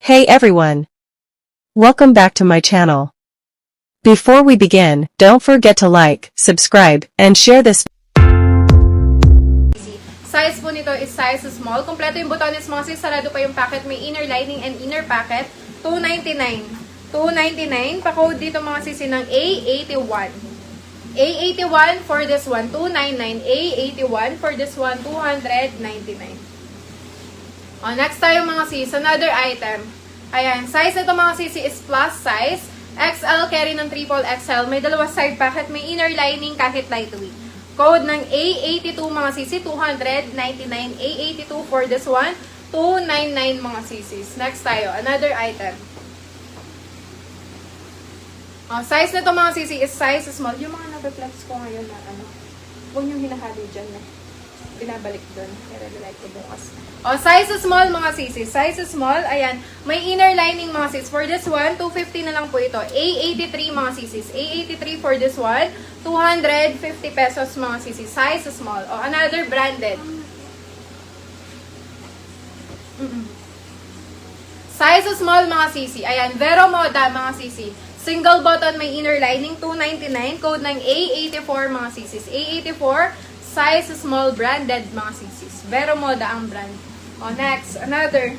Hey everyone! Welcome back to my channel. Before we begin, don't forget to like, subscribe, and share this. Size po nito is size small. Kompleto yung butones mga sis. Sarado pa yung packet. May inner lining and inner packet. $299. $299. Pa-code dito mga sis ng A81. A81 for this one. $299. A81 for this one. $299. Next tayo mga sis. Another item. Ayan. Size nito mga sis is plus size. XL carry ng triple XL. May dalawa side packet. May inner lining kahit lightweight. Code ng A82 mga sisi, $299. A82 for this one, $299 mga sisis. Next tayo, another item. Size nito mga sisi is size small. Yung mga nabeflex ko ngayon na huwag niyong hinahali dyan na binabalik doon. Pero like ko bukas. Size small mga sisi. Size small, ayan. May inner lining mga sis. For this one, $250 na lang po ito. A83 mga sisis. A83 for this one, $250 pesos mga sisi. Size small. Another branded. Size small mga sisi. Ayan, Vero Moda mga sisi. Single button, may inner lining, $299. Code ng A84 mga sisis. A84, size small, branded mga sisis. Vero Moda ang brand. Next, another.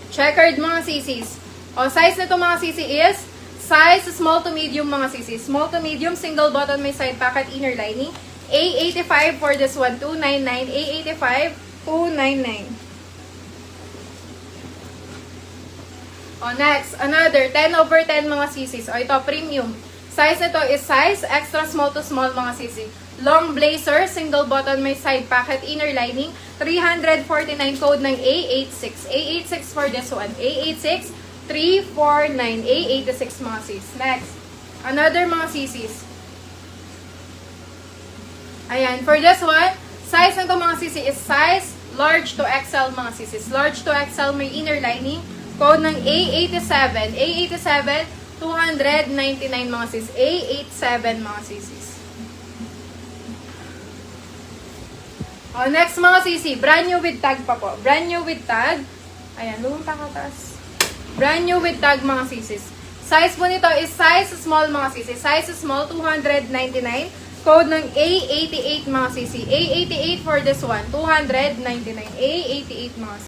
Checkered mga sisis. Size nito mga sisi is size small to medium mga sisi. Small to medium, single button, may side pocket, inner lining. A85 for this one, $299. A85, $299. Next, another 10/10 mga sisis. Ito, premium. Size nito is size extra small to small mga sisi. Long blazer, single button, may side pocket, inner lining. $349, code ng A86. A86 for this one. A86, $349. A86 mga sis. Next, another mga sisis. Ayan, for this one, size nito mga sisi is size large to XL mga sisis. Large to XL, may inner lining. Code ng A87. A87, $299 mga sis. A87 mga sisis. Next mga sisi, brand new with tag pa po. Brand new with tag. Ayan, lumang pakataas. Brand new with tag mga sisis. Size po nito is size small mga sisi. Size small, $299. Code ng A88 mga sisi. A88 for this one, $299. A88 mga sisi.